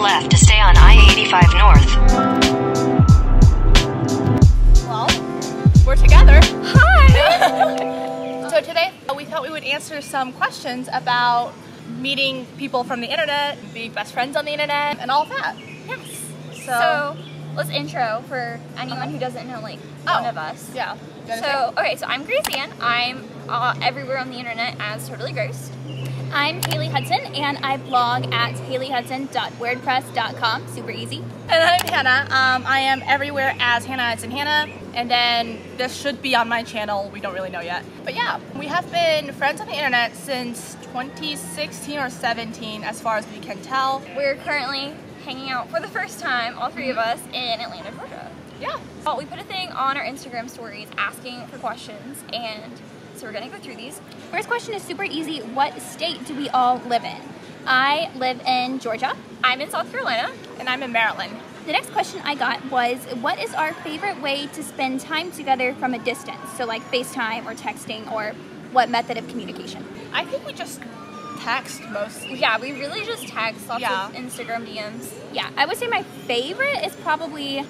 left to stay on I-85 North. Well, we're together. Hi! So today we thought we would answer some questions about meeting people from the internet, being best friends on the internet, and all of that. Yes. So let's intro for anyone who doesn't know, like, one of us. Yeah. So, okay, so I'm Grace Ann. I'm everywhere on the internet as Totally Grossed. I'm Hailey Hudson, and I blog at haileyhudson.wordpress.com. Super easy. And I'm Hannah. I am everywhere as Hannah Hudson Hannah, and then this should be on my channel. We don't really know yet. But yeah, we have been friends on the internet since 2016 or 17, as far as we can tell. We're currently hanging out for the first time, all three of us, in Atlanta, Georgia. Yeah. Well, we put a thing on our Instagram stories asking for questions, and so we're gonna go through these. First question is super easy. What state do we all live in? I live in Georgia. I'm in South Carolina. And I'm in Maryland. The next question I got was, what is our favorite way to spend time together from a distance? So like FaceTime or texting, or what method of communication? I think we just text mostly. Yeah, we really just text, lots of Instagram DMs. Yeah, I would say my favorite is probably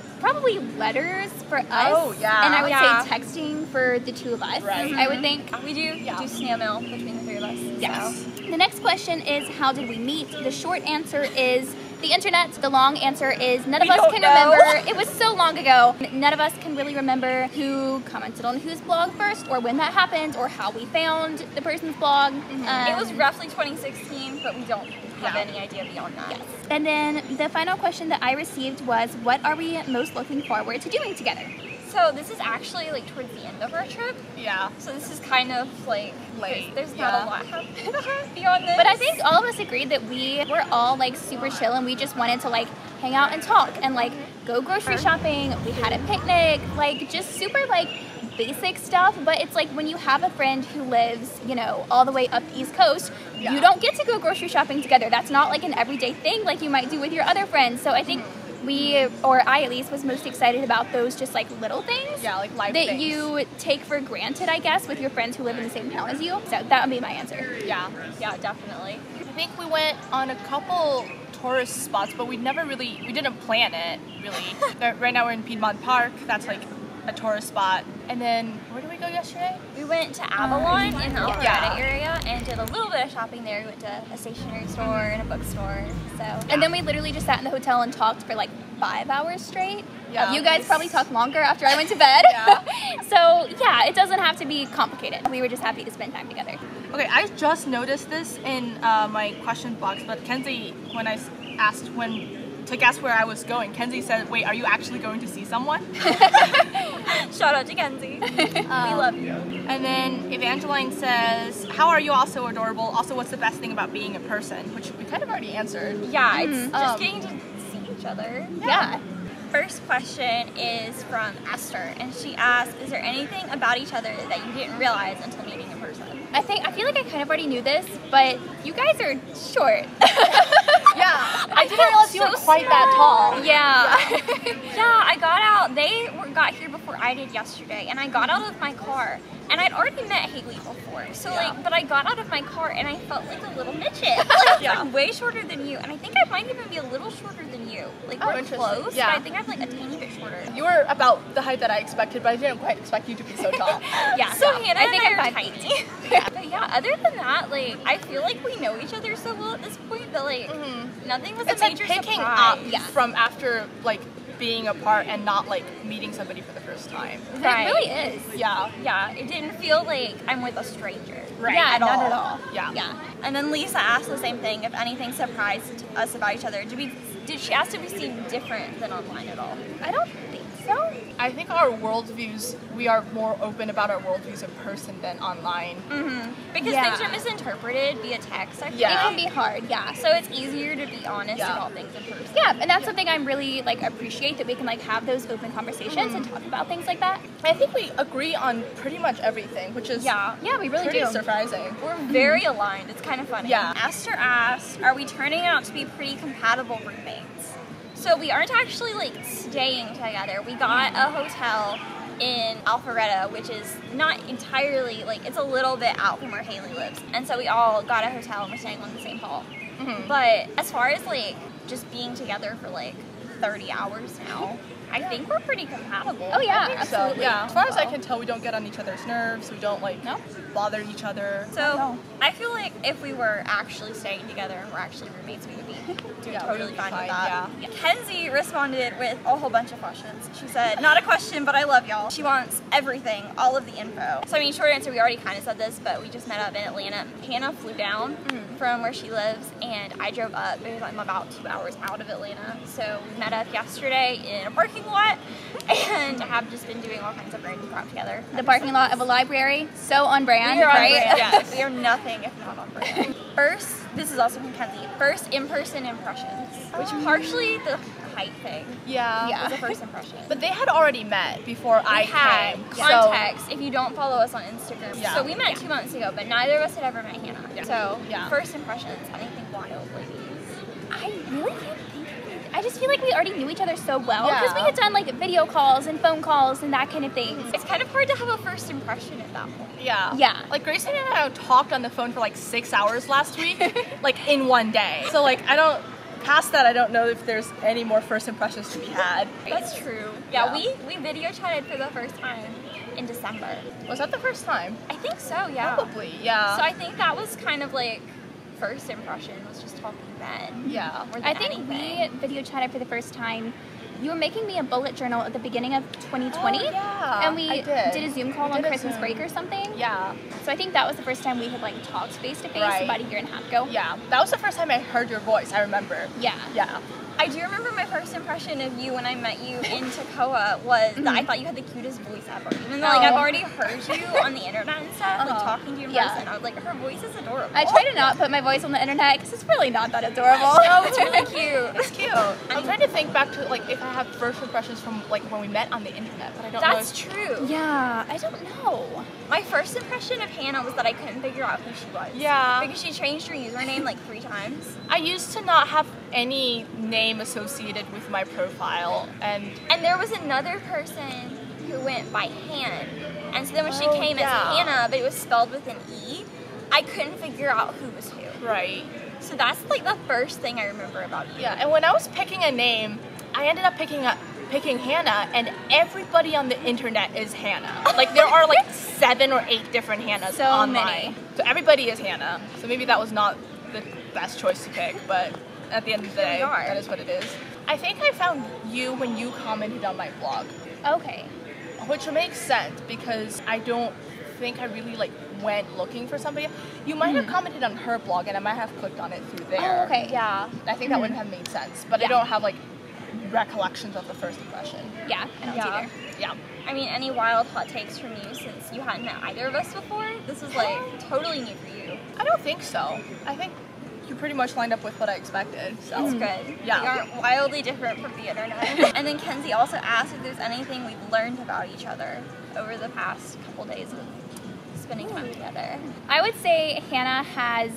letters for us. Oh, yeah. And I would say texting for the two of us. Right. I would think. We do snail mail between the three of us. Yes. So. The next question is, how did we meet? The short answer is the internet. The long answer is none of us can remember. It was so long ago. None of us can really remember who commented on whose blog first, or when that happened, or how we found the person's blog. It was roughly 2016, but we don't have any idea beyond that. Yes. And then the final question that I received was, what are we most looking forward to doing together? So this is actually like towards the end of our trip. Yeah. So this is kind of like late. There's not a lot happening beyond this. But I think all of us agreed that we were all like super chill, and we just wanted to like hang out and talk and like go grocery shopping. We had a picnic, like just super like basic stuff. But it's like when you have a friend who lives, you know, all the way up the East Coast, you don't get to go grocery shopping together. That's not like an everyday thing like you might do with your other friends. So I think we, or I at least, was most excited about those just like little things. Yeah, like life that things. you take for granted, I guess, with your friends who live in the same town as you. So that would be my answer. Yeah. Yeah, definitely. I think we went on a couple tourist spots, but we didn't plan it, really. Right now we're in Piedmont Park. That's like a tourist spot. And then, where did we go yesterday? We went to Avalon in the Alpharetta area and did a little bit of shopping there. We went to a stationery store and a bookstore. And then we literally just sat in the hotel and talked for like 5 hours straight. Yeah. You guys probably talked longer after I went to bed. So yeah, it doesn't have to be complicated. We were just happy to spend time together. Okay, I just noticed this in my question box, but Kenzie, when I asked to guess where I was going, Kenzie said, wait, are you actually going to see someone? Shout out to Kenzie. We love you. And then Evangeline says, how are you all so adorable? Also, what's the best thing about being in person? Which we kind of already answered. Yeah, it's just getting to see each other. Yeah. First question is from Esther, and she asks, is there anything about each other that you didn't realize until meeting in person? I feel like I kind of already knew this, but you guys are short. Yeah, I didn't realize you were quite that tall. Yeah. Yeah, I got out, they got here before I did yesterday, and I got out of my car, and I'd already met Hailey before, so but I got out of my car and I felt like a little midget. Like way shorter than you, and I think I might even be a little shorter than you. Like we're close, but I think I'm like a tiny bit shorter. You were about the height that I expected, but I didn't quite expect you to be so tall. So Hannah I think I'm tiny. But yeah, other than that, like I feel like we know each other so well at this point that like nothing was a major picking surprise. up from after like being apart and not like meeting somebody for the first time. Right. It really is. Yeah. Yeah, it didn't feel like I'm with a stranger. Right. Yeah, Not at all. Yeah. Yeah. And then Lisa asked the same thing, if anything surprised us about each other? Did she ask if we seem different than online at all? I don't think so. I think our worldviews, we are more open about our worldviews in person than online. Because Yeah. things are misinterpreted via text, I think. It can be hard, yeah. So it's easier to be honest Yeah. about things in person. Yeah, and that's something I'm really like appreciate, that we can like have those open conversations and talk about things like that. I think we agree on pretty much everything, which is Yeah. Yeah, we really pretty do. surprising. We're very aligned. It's kind of funny. Yeah. Esther asked, are we turning out to be pretty compatible roommates? So we aren't actually like staying together. We got a hotel in Alpharetta, which is not entirely, like, it's a little bit out from where Hailey lives. And so we all got a hotel and we're staying on the same hall. But as far as like just being together for like 30 hours now, I think we're pretty compatible. Oh yeah, So, absolutely. yeah, as far as I can tell, we don't get on each other's nerves. We don't like bother each other. So I feel like if we were actually staying together and we're actually roommates, we would be doing totally fine with that. Yeah. Kenzie responded with a whole bunch of questions. She said, not a question, but I love y'all. She wants everything, all of the info. So I mean, short answer, we already kind of said this, but we just met up in Atlanta. Hannah flew down from where she lives, and I drove up. It was like about 2 hours out of Atlanta. So we met up yesterday in a parking lot, and have just been doing all kinds of random crap together. The parking lot of a library, so on brand, We are on right? brand, yes. We are nothing if not on brand. First, this is also from Kenzie, first in-person impressions, which partially the height thing Yeah. was a first impression. But they had already met before I had came. context if you don't follow us on Instagram. Yeah. So we met 2 months ago, but neither of us had ever met Hannah. Yeah. So Yeah. first impressions, anything wild, ladies? I really can't think of it. I just feel like we already knew each other so well Yeah. because we had done like video calls and phone calls and that kind of thing. It's kind of hard to have a first impression at that point. Yeah. Yeah. Like Grace and I talked on the phone for like 6 hours last week, like in one day. So like past that, I don't know if there's any more first impressions to be had. That's true. Yeah, we video chatted for the first time in December. Was that the first time? I think so, yeah. Probably, yeah. So I think that was kind of like first impression, was just talking then. Yeah. More than I think anything. we video chatted for the first time. You were making me a bullet journal at the beginning of 2020. Oh, yeah, And we I did. did a Zoom call We on did a Christmas Zoom. break or something. Yeah. So I think that was the first time we had like talked face to face Right. about a year and a half ago. Yeah. That was the first time I heard your voice, I remember. Yeah. Yeah. I do remember my first impression of you when I met you in Toccoa was that I thought you had the cutest voice ever. Even though like I've already heard you on the internet and stuff, like talking to you in person, I was like, her voice is adorable. I try to not put my voice on the internet because it's really not that adorable. No, it's really cute. It's cute. I'm trying to think back to like if I have first impressions from like when we met on the internet, but I don't know. That's true. Yeah, I don't know. My first impression of Hannah was that I couldn't figure out who she was. Yeah. Because she changed her username like 3 times. I used to not have any name associated with my profile, and And there was another person who went by Han. And so then when she Oh, came yeah. as Hannah, but it was spelled with an E, I couldn't figure out who was who. right. So that's like the first thing I remember about you. Yeah, and when I was picking a name, I ended up picking Hannah, and everybody on the internet is Hannah. Like there are like 7 or 8 different Hannahs So online. many. So everybody is Hannah. So maybe that was not the best choice to pick, but at the end of the day, we are. that is what it is. I think I found you when you commented on my blog, Okay. which makes sense because I don't think I really like went looking for somebody. You might have commented on her blog, and I might have clicked on it through there. Oh, okay. Yeah. I think that wouldn't have made sense, but I Yeah. don't have like recollections of the first impression. Yeah, I don't Yeah. either. Yeah. I mean, any wild hot takes from you since you hadn't met either of us before? This is like totally new for you. I don't think so. I think you pretty much lined up with what I expected. So That's good. Yeah. We aren't wildly different from the internet. And then Kenzie also asked if there's anything we've learned about each other over the past couple days of spending time together. I would say Hannah has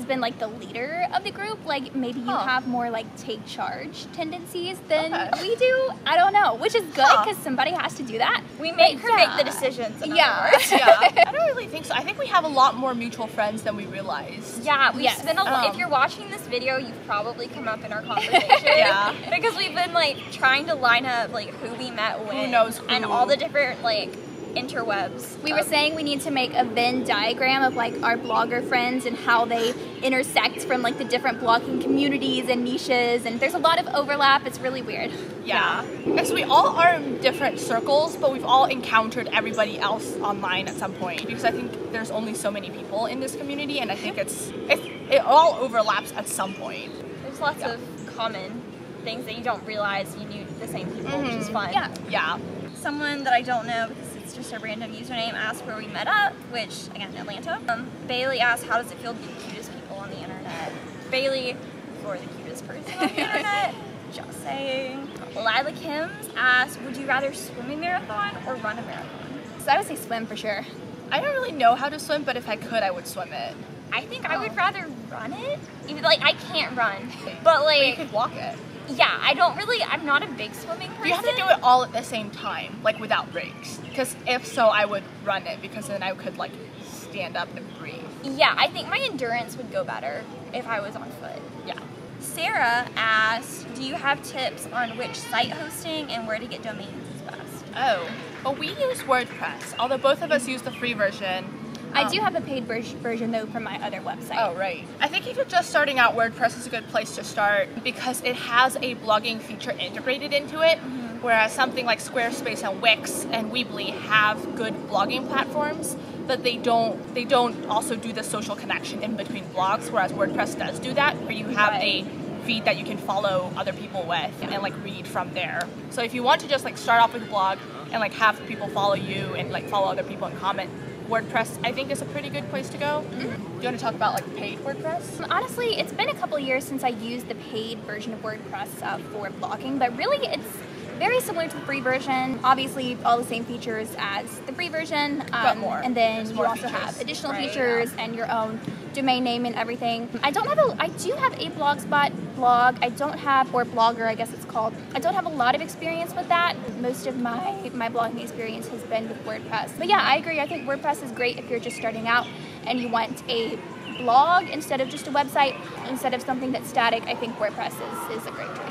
been like the leader of the group. Like maybe you have more like take charge tendencies than Okay. we do. I don't know, which is good because somebody has to do that. We make her make yeah. the decisions. in other Yeah. words. yeah. I don't really think so. I think we have a lot more mutual friends than we realized. Yeah, we've Yes. spent a lot. If Um, you're watching this video, you've probably come up in our conversation. Yeah. Because we've been like trying to line up like who we met when. knows who. And all the different like interwebs. We were saying we need to make a Venn diagram of like our blogger friends and how they intersect from like the different blogging communities and niches, and there's a lot of overlap. It's really weird. Yeah. Because we all are in different circles, but we've all encountered everybody else online at some point. Because I think there's only so many people in this community, and I think it all overlaps at some point. There's There's lots of common things that you don't realize you knew the same people, which is fun. Yeah. Someone that I don't know because it's just a random username asked where we met up, which, again, Atlanta. Bailey asked, how does it feel to be the cutest people on the internet? Bailey, you're the cutest person on the internet. Just saying. Lila Kim's asked, would you rather swim a marathon or run a marathon? So I would say swim for sure. I don't really know how to swim, but if I could, I would swim it. I think I would rather run it. Even, like, I can't run, but like, you could walk it. Yeah, I'm not a big swimming person. You have to do it all at the same time, like without breaks. Because if so, I would run it because then I could like stand up and breathe. Yeah, I think my endurance would go better if I was on foot. Yeah. Sarah asked, do you have tips on which site hosting and where to get domains is best? Oh, well, we use WordPress, although both of us use the free version. I do have a paid version though from my other website. Oh, right. I think if you're just starting out, WordPress is a good place to start because it has a blogging feature integrated into it, whereas something like Squarespace and Wix and Weebly have good blogging platforms, but they don't also do the social connection in between blogs, whereas WordPress does do that, where you have a feed that you can follow other people with and like read from there. So if you want to just like start off with a blog and like have people follow you and like follow other people and comment, WordPress, I think, is a pretty good place to go. Do you want to talk about like paid WordPress? Honestly, it's been a couple years since I used the paid version of WordPress for blogging, but really it's very similar to the free version. Obviously, all the same features as the free version, but more. And then There's you more also features. have additional Right, features and your own domain name and everything. I do have a Blogspot blog. I don't have, or Blogger, I guess it's called. I don't have a lot of experience with that. Most of my blogging experience has been with WordPress. But yeah, I agree. I think WordPress is great if you're just starting out and you want a blog instead of just a website, instead of something that's static. I think WordPress is a great choice.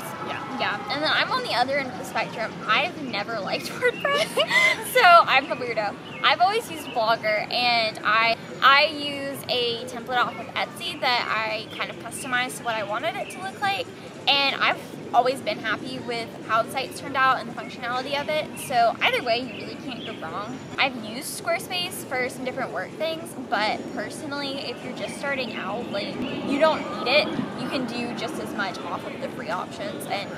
Yeah, and then I'm on the other end of the spectrum. I've never liked WordPress, so I'm the weirdo. I've always used Blogger, and I use a template off of Etsy that I kind of customized to what I wanted it to look like, and I've always been happy with how the site's turned out and the functionality of it, so either way, you really can't go wrong. I've used Squarespace for some different work things, but personally, if you're just starting out, like, you don't need it. You can do just as much off of the free options, and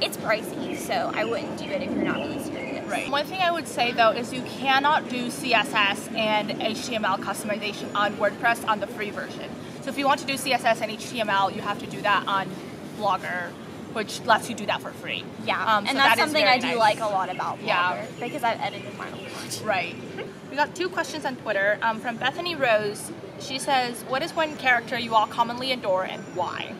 it's pricey, so I wouldn't do it if you're not really serious. Right. One thing I would say though is you cannot do CSS and HTML customization on WordPress on the free version. So if you want to do CSS and HTML, you have to do that on Blogger, which lets you do that for free. Yeah, and so that's that is something very I do nice. like a lot about Blogger, Yeah. because I've edited mine a lot. Right. We got 2 questions on Twitter from Bethany Rose. She says, what is one character you all commonly adore and why?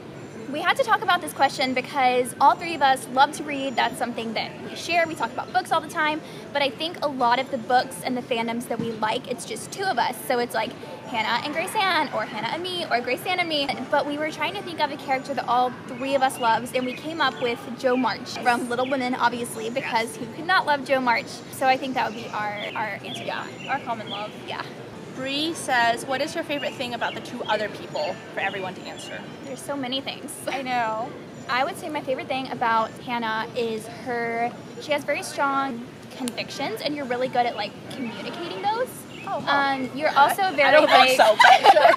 We had to talk about this question because all 3 of us love to read. That's something that we share. We talk about books all the time, but I think a lot of the books and the fandoms that we like, it's just 2 of us. So it's like Hannah and Grace Ann, or Hannah and me, or Grace Ann and me. But we were trying to think of a character that all 3 of us loves, and we came up with Jo March from Little Women, obviously, because who could not love Jo March? So I think that would be our answer. Yeah. Our common love. Yeah. Bree says, what is your favorite thing about the 2 other people for everyone to answer? There's so many things. I know. I would say my favorite thing about Hannah is she has very strong convictions, and you're really good at like communicating those. You're also very I don't think so, but sure.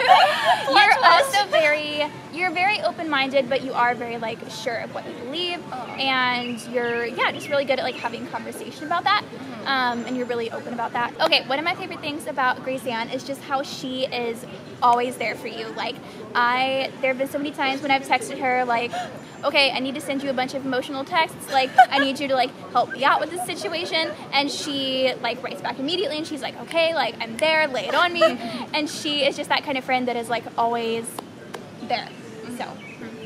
you're very open-minded, but you are very like sure of what you believe, and you're just really good at like having conversation about that, and you're really open about that. Okay, one of my favorite things about Grace Ann is just how she is always there for you. Like there have been so many times when I've texted her like, okay, I need to send you a bunch of emotional texts, like I need you to like help me out with this situation, and she like writes back immediately, and she's like, okay, like I'm there, lay it on me, and she is just that kind of friend that is like always there. So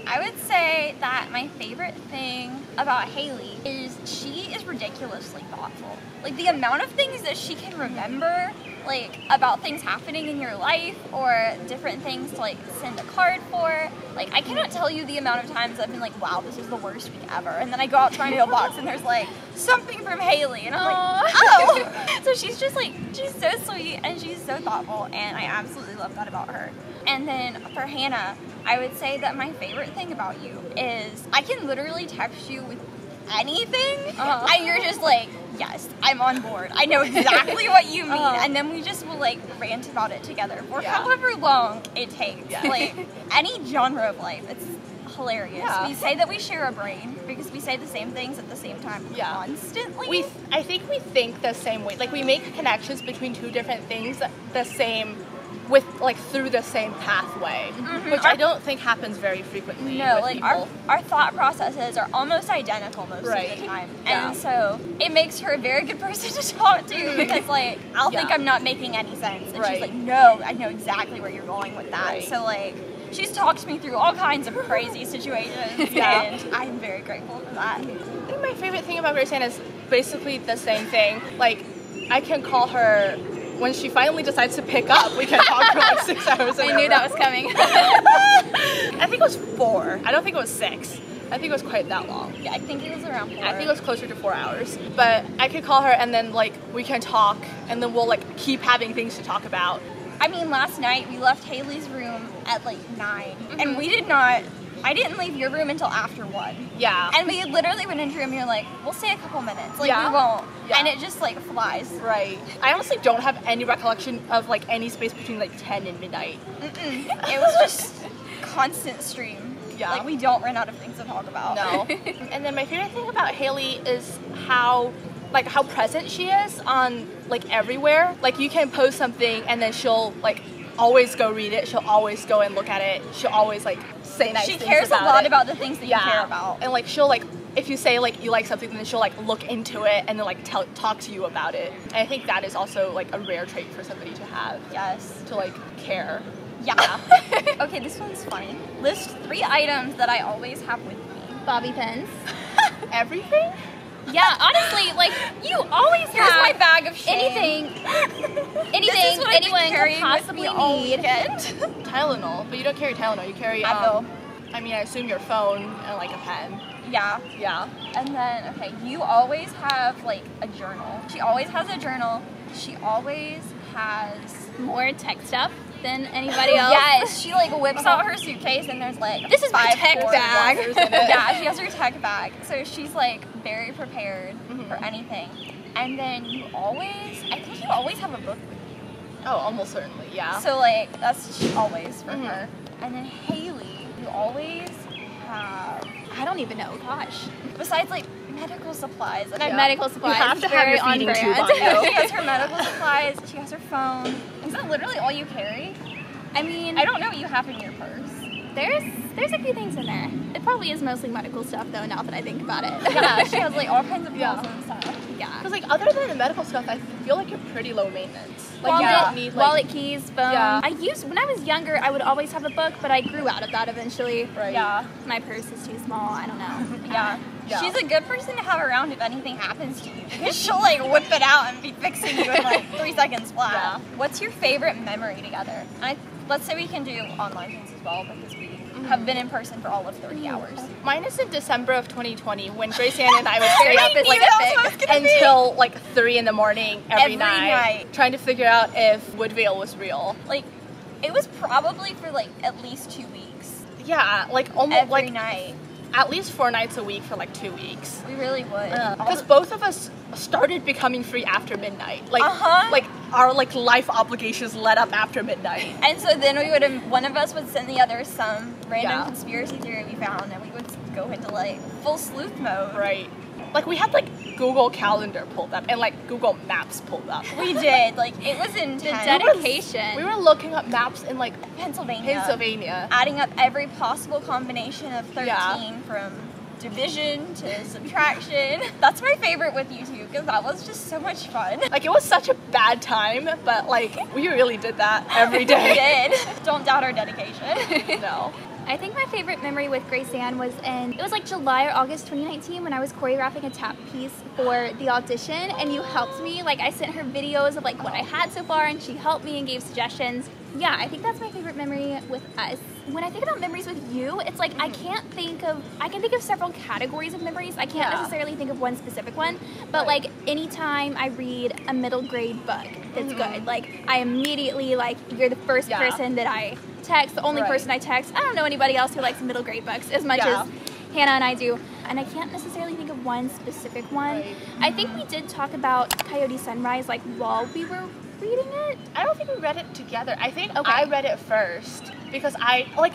I would say that my favorite thing about Hailey is she is ridiculously thoughtful. Like the amount of things that she can remember, like about things happening in your life or different things to like send a card for. Like I cannot tell you the amount of times I've been like, wow, this is the worst week ever. And then I go out to my mailbox and there's like something from Hailey, and I'm like, oh. So she's just like, she's so sweet and she's so thoughtful, and I absolutely love that about her. And then for Hannah, I would say that my favorite thing about you is I can literally text you with anything, and you're just like, yes, I'm on board. I know exactly what you mean. And then we just will like rant about it together for however long it takes. Like any genre of life, it's hilarious. Yeah. We say that we share a brain because we say the same things at the same time constantly. I think we think the same way. Like we make connections between two different things the same with like through the same pathway, which I don't think happens very frequently. No, with like people. our thought processes are almost identical most of the time. Yeah. And so it makes her a very good person to talk to because like I'll think I'm not making any sense. And she's like, no, I know exactly where you're going with that. Right. So like she's talked me through all kinds of crazy situations and I'm very grateful for that. I think my favorite thing about Grace Ann is basically the same thing. Like I can call her when she finally decides to pick up. We can talk for like 6 hours. I knew that was coming. I think it was 4. I don't think it was 6. I think it was quite that long. Yeah, I think it was around 4. I think it was closer to 4 hours. But I could call her and then like we can talk and then we'll like keep having things to talk about. I mean, last night we left Haley's room at like 9 and I didn't leave your room until after 1. Yeah. And we literally went into your room and you're like, we'll stay a couple minutes. Like, Yeah. we won't. Yeah. And it just, like, flies. Right. I honestly don't have any recollection of like any space between like 10 and midnight. It was just constant stream. Yeah. Like, we don't run out of things to talk about. No. And then my favorite thing about Hailey is how present she is on like everywhere. Like you can post something and then she'll like always go read it. She'll always go and look at it. She'll always like say nice things about it. She cares a lot about the things that you care about. And like she'll like, if you say like you like something, then she'll like look into it and then like talk to you about it. And I think that is also like a rare trait for somebody to have. Yes. To like care. Yeah. Okay, this one's funny. List 3 items that I always have with me. Bobby pins. Everything? Yeah, honestly, like you always Here's have my bag of shame. anything anyone could possibly need. Tylenol, but you don't carry Tylenol. You carry Advil. I mean, I assume your phone and like a pen. Yeah. Yeah. And then, okay, you always have like a journal. She always has a journal. She always has More tech stuff than anybody else. Yes, she like whips out her suitcase and there's like This is my 5 tech cord bag. wires in it. Yeah, she has her tech bag. So she's like very prepared for anything. And then I think you always have a book with you. Oh, almost certainly, yeah. So like that's always for her. And then Hailey, you always have, I don't even know. Gosh. besides like medical supplies. And Medical supplies. You have to have very your on feeding brand. tube on you. she has her medical supplies. She has her phone. Is that literally all you carry? I mean, I don't know what you have in your purse. there's a few things in there. It probably is mostly medical stuff though, now that I think about it. Yeah, she has like all kinds of pills Yeah. and stuff. Yeah. Because like other than the medical stuff, I feel like you're pretty low maintenance. Like you don't need like wallet, keys, phone. Yeah. When I was younger, I would always have a book, but I grew out of that eventually. Right. Yeah. My purse is too small. I don't know. Yeah. Yeah. She's a good person to have around if anything happens to you because she'll like whip it out and be fixing you in like 3 seconds flat. Yeah. What's your favorite memory together? Let's say we can do online things as well because we have been in person for all of 30 hours. Mine is in December of 2020 when Grace Ann and I would stay up knew that was what it was gonna be. until like 3 in the morning every night night. trying to figure out if Woodvale was real. Like, it was probably for like at least 2 weeks. Yeah, like almost Every like night. at least 4 nights a week for like 2 weeks. We really would. Because both of us started becoming free after midnight. Like, Uh-huh. like our like life obligations let up after midnight. And so then one of us would send the other some random Yeah. conspiracy theory we found, and we would go into like full sleuth mode. Right. Like we had like Google Calendar pulled up and like Google Maps pulled up. We did. Like, it was intense. Dedication. We were looking up maps in like Pennsylvania. Adding up every possible combination of 13 from division to subtraction. That's my favorite with you two because that was just so much fun. Like it was such a bad time, but like we really did that every day. We did. Don't doubt our dedication. No. I think my favorite memory with Grace Ann was it was like July or August 2019 when I was choreographing a tap piece for the audition, and you helped me. Like, I sent her videos of like what I had so far, and she helped me and gave suggestions. Yeah, I think that's my favorite memory with us. When I think about memories with you, it's like I can think of several categories of memories. I can't necessarily think of one specific one, but like anytime I read a middle grade book that's good, like I immediately like you're the first person that I text, the only person I text. I don't know anybody else who likes middle grade books as much as Hannah and I do, and I can't necessarily think of one specific one. I think we did talk about Coyote Sunrise like while we were reading it? I don't think we read it together. I think Okay. I read it first because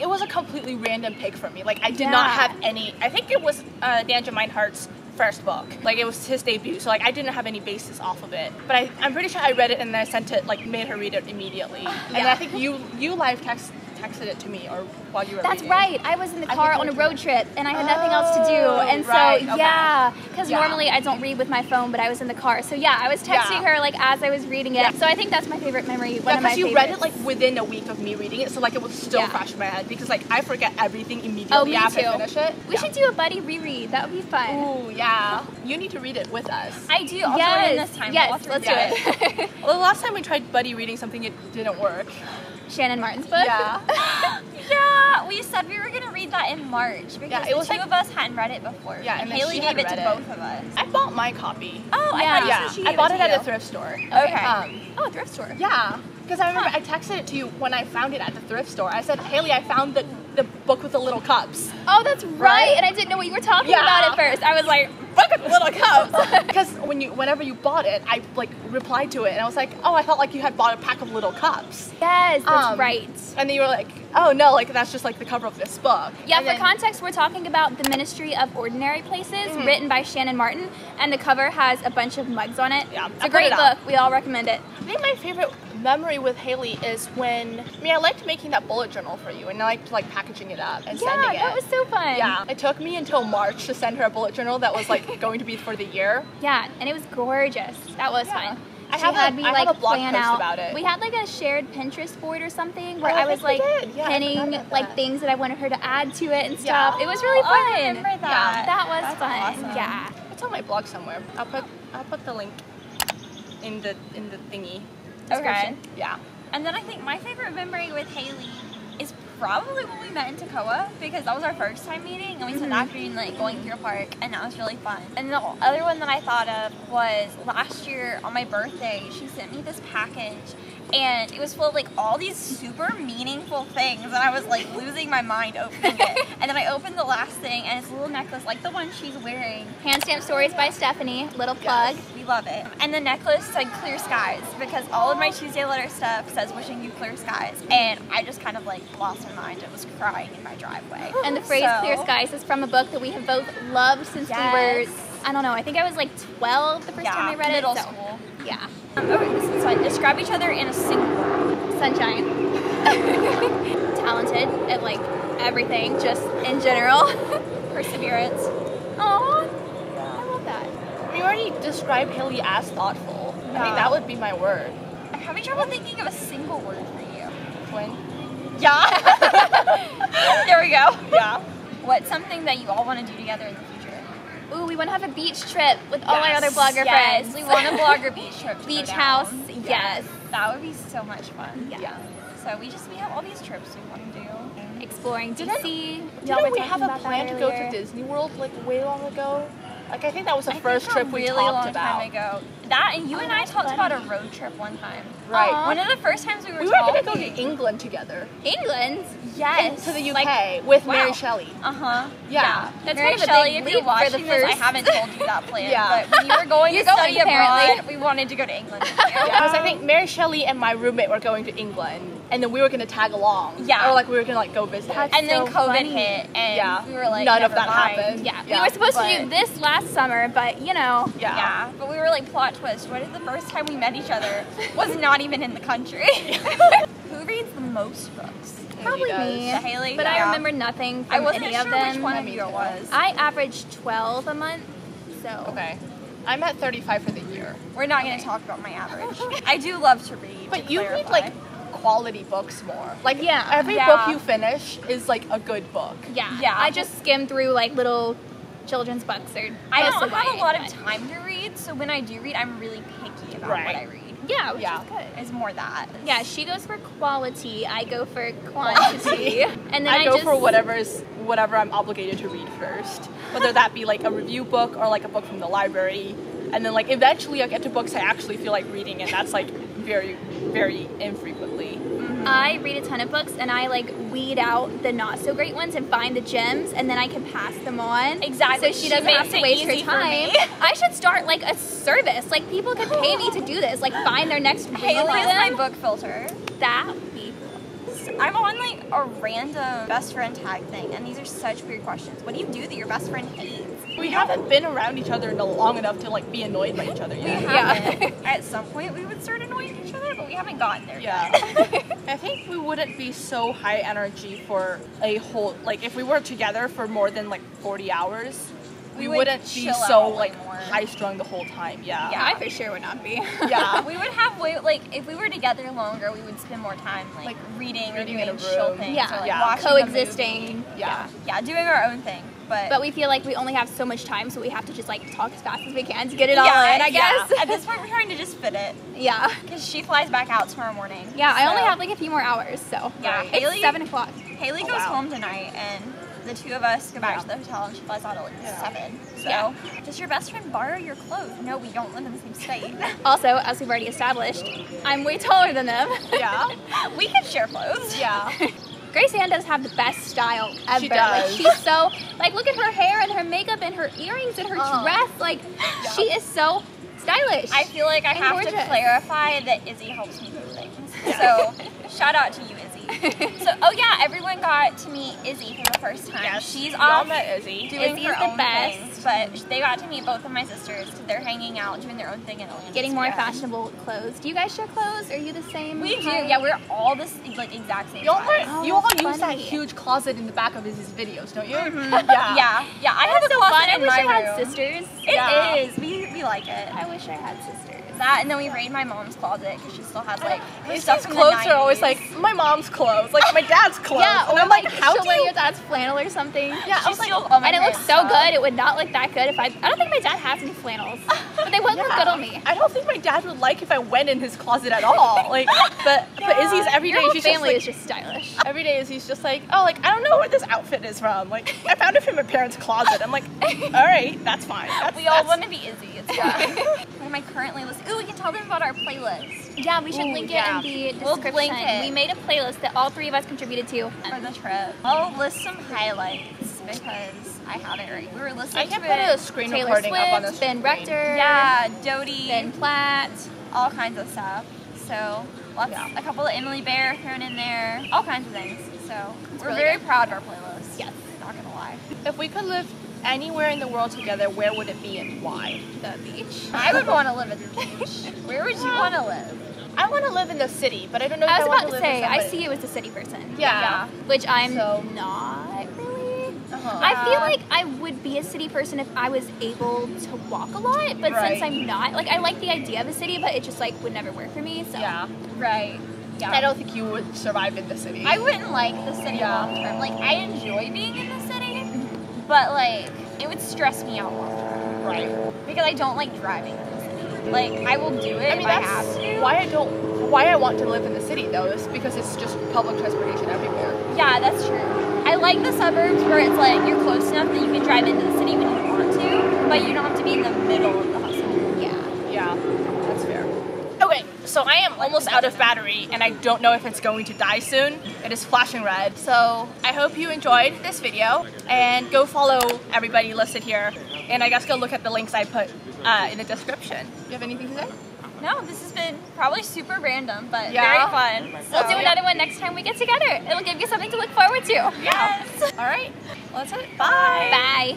it was a completely random pick for me. Like, I did not Yeah. have any, I think it was Danja Meinhardt's first book. Like, it was his debut, so like I didn't have any basis off of it. But I'm pretty sure I read it and then I sent it, like, made her read it immediately. And then I think you live texted it to me, or while you were That's reading. right. I was in the I car think on a you road trip and I had nothing else to do. And so, right, okay. yeah, because Yeah. normally I don't read with my phone, but I was in the car. So yeah, I was texting her like as I was reading it. Yeah. So I think that's my favorite memory, one of my because you favorites. read it like within a week of me reading it, so like it was still Yeah. fresh in my head because like I forget everything immediately Oh, me after too. I finish it. We should do a buddy reread. That would be fun. Ooh, yeah. You need to read it with us. I do. I'll Yes, join in this time. yes, We'll have to let's read do it. Well, the last time we tried buddy reading something, it didn't work. Shannon Martin's book. Yeah. Yeah, we said we were gonna read that in March because Yeah, it the was two like- of us hadn't read it before. Yeah, and then Haley she gave had it to read it. both of us. I bought my copy. Oh, Yeah. I thought you Yeah, said she I gave bought it it to at you. a thrift store. Okay. Oh, a thrift store. Yeah, because I remember I texted it to you when I found it at the thrift store. I said, Haley, I found the book with the little cups. Oh, that's right. Right? And I didn't know what you were talking Yeah. about at first. I was like, Book with the little cups. Because whenever you bought it, I like replied to it and I was like, oh, I felt like you had bought a pack of little cups. yes, that's Um, right. And then you were like, oh no, like that's just like the cover of this book. Yeah, And for then- context, we're talking about The Ministry of Ordinary Places, Mm-hmm. written by Shannon Martin, and the cover has a bunch of mugs on it. Yeah, It's I a put great it up. book. We all recommend it. I think my favorite memory with Haley is when, I liked making that bullet journal for you and I liked like packaging it up and sending it. Yeah, that was so fun. Yeah, it took me until March to send her a bullet journal that was like going to be for the year. Yeah, and it was gorgeous. That was Yeah. fun. I She have had a- me I like have a blog plan post out. about it. We had like a shared Pinterest board or something where Oh, I I was think we like did. Yeah, I pinning forgot about like that. things that I wanted her to add to it and Yeah. stuff. It was really Oh, fun. I remember that. That was That's fun. awesome. Yeah. It's on my blog somewhere. I'll put the link in the thingy. Okay. description. Yeah. And then I think my favorite memory with Haley is probably when we met in Toccoa because that was our first time meeting and we spent the afternoon like going through a park and that was really fun. And the other one that I thought of was last year on my birthday, she sent me this package and it was full of like all these super meaningful things and I was like losing my mind opening it. And then I opened the last thing and it's a little necklace like the one she's wearing. Hand Stamp Stories by Stephanie. Little plug. We love it. And the necklace said clear skies because all of my Tuesday letter stuff says wishing you clear skies. And I just kind of like lost my mind. I was crying in my driveway. And the phrase So- clear skies is from a book that we have both loved since we Yes. were, I don't know, I think I was like 12 the first time I read it. middle so, school. Yeah. Okay, this is fun. Describe each other in a single word. Sunshine. Talented at like everything, just in general. Perseverance. Aww. I love that. You already described Haley as thoughtful. I Yeah. think that would be my word. I'm having trouble thinking of a single word for you. Twin. Yeah. There we go. Yeah. What's something that you all want to do together in the future? Ooh, we want to have a beach trip with all our Yes. other blogger Yes, friends. we want a blogger beach trip. to go Beach down. house, yes. That would be so much fun. Yeah. So we have all these trips we want to do. Exploring Didn't- DC. Y'all Didn't were we talking have a about that plan to go to earlier. Disney World like way long ago? Like I think that was the I first think a trip we really talked long about. time ago. That and you and I that's talked funny. about a road trip one time. Right. Aw. One of the first times we were We were talking. gonna go to England together. England? Yes. To the UK Like, with wow. Mary Shelley. Uh-huh. Yeah. That's Mary kind of a Shelley, big if leap you're for watching the this, I first- haven't told you that plan. Yeah. But when you were going You're to study going, apparently. abroad, we wanted to go to England. Yeah, because I think Mary Shelley and my roommate were going to England, and then we were gonna tag along. Yeah. Or like we were gonna like go visit. And then so COVID funny. hit, and Yeah. we were like, None of never that mind. happened. Yeah. Yeah, We were supposed to do but- this last summer, but you know. Yeah. Yeah, but we were like, plot twist. What if the first time we met each other was not even in the country? Who reads the most books? Probably does. me. The Haley? But I Yeah. remember nothing from I wasn't any sure of them. which one of Me you it too. was. I averaged 12 a month, so. Okay. I'm at 35 for the year. We're not going to talk about my average. I do love to read. But to you read clarify. like quality books more. Like Yeah. every Yeah. book you finish is like a good book. Yeah. Yeah. I just skim through like little children's books or I mostly don't have a YA, lot of but- time to read, so when I do read, I'm really picky about Right. what I read. Yeah, which Yeah. is good. It's more that. Yeah, she goes for quality. I go for quantity. And then I go just, for whatever I'm obligated to read first. Whether that be like a review book or like a book from the library. And then like eventually I get to books I actually feel like reading, and that's like very, very infrequently. I read a ton of books and I like weed out the not so great ones and find the gems and then I can pass them on. Exactly. So she doesn't have to waste her time. I should start like a service. Like people could pay me to do this. Like find their next read Hailey for is them. my book filter. That would be I'm on like a random best friend tag thing, and these are such weird questions. What do you do that your best friend hates? We haven't been around each other long enough to like be annoyed by each other yet. Yeah. At some point we would start annoying each other, but we haven't gotten there Yeah. yet. I think we wouldn't be so high energy for a whole, like if we were together for more than like 40 hours, we wouldn't be chill so out way like more. high strung the whole time. Yeah. I for sure would not be. Yeah. We would have way, like, if we were together longer, we would spend more time, like reading or reading doing in a chill room. things. Yeah. Or, like, Yeah. watching a Coexisting. movie. Yeah. Yeah, doing our own thing. But we feel like we only have so much time, so we have to just like talk as fast as we can to get it all yeah, in, I guess. Yeah. At this point, we're trying to just fit it. Yeah. Because she flies back out tomorrow morning. Yeah, I only so- have like a few more hours, so. Yeah, It's Hailey- 7 o'clock. Haley goes home tonight, and the two of us go back to the hotel, and she flies out at like 7. So, Yeah. does your best friend borrow your clothes? No, we don't live in the same state. Also, as we've already established, I'm way taller than them. Yeah. We can share clothes. Yeah. Grace Ann does have the best style ever. She does. Like she's so like look at her hair and her makeup and her earrings and her dress. Like she is so stylish. I feel like I And have gorgeous. to clarify that Izzy helps me move things. So, shout out to you, Izzy. So, oh yeah, everyone got to meet Izzy for the first time. Yes. She's Y'all off met Izzy. doing Izzy her is the own best. things, but they got to meet both of my sisters. They're hanging out, doing their own thing in Atlanta. Getting more Yeah. fashionable clothes. Do you guys share clothes? Are you the same? We do. height? Yeah, we're all this like exact same You all, size. Oh, you all that's use that funny. huge closet in the back of Izzy's videos, don't you? Yeah, yeah. I have a so closet fun. I in wish my I had room. sisters. It is. We like it. I wish I had sisters. That, and then we raid my mom's closet because she still has like her Izzy's stuff from clothes the 90s. are always like my mom's clothes, like my dad's clothes. Yeah, and or I'm like, how she'll do wear you? your dad's flannel or something. Yeah, I was like, steals all my And it looks dad's so stuff. good. It would not look that good if I don't think my dad has any flannels, but they would look good on me. I don't think my dad would like if I went in his closet at all. Like, but Izzy's every Your day. whole She's family just is just stylish. like, every day Izzy's just like, oh, like I don't know where this outfit is from. Like I found it from my parents' closet. I'm like, all right, that's fine. We all want to be Izzy. It's fun. What am I currently listening? Ooh, we can tell them about our playlist Yeah, we should link it yeah. in the We'll description. link it. We made a playlist that all three of us contributed to. for the trip. I'll list some highlights because I have it right. We were listening I can to put it. a screen Taylor recording up on the Swift, Ben screen. Rector, Yeah, Dodie, Ben Platt. all kinds of stuff. So a couple of Emily Bear thrown in there, all kinds of things. So we're really very good. proud of our playlist. Yes. Not gonna lie. If we could live anywhere in the world together, where would it be and why? The beach. I would want to live at the beach. Where would you want to live? I want to live in the city, but I don't know. I if was want about to live say, with I somebody. see you as a city person. Yeah. Which I'm So- not really. Uh-huh. I feel like I would be a city person if I was able to walk a lot, but Right. since I'm not, like I like the idea of a city, but it just like would never work for me. So Yeah. Right. Yeah. I don't think you would survive in the city. I wouldn't like the city Yeah. long term. Like I enjoy being in the city, but like it would stress me out long term right. because I don't like driving in the city. Like I will do it I mean, if I that's have to. why I want to live in the city though, is because it's just public transportation everywhere. Yeah, that's true. I like the suburbs where it's like you're close enough that you can drive into the city when you want to, but you don't have to be in the middle of the hustle. yeah. Yeah, that's fair. Okay, so I am almost out of battery and I don't know if it's going to die soon. It is flashing red. So I hope you enjoyed this video and go follow everybody listed here. And I guess go look at the links I put in the description. Do you have anything to say? No, this has been probably super random, but Yeah. very fun. We'll do another one next time we get together. It'll give you something to look forward to. Yes. All right, well, that's it. Bye. Bye.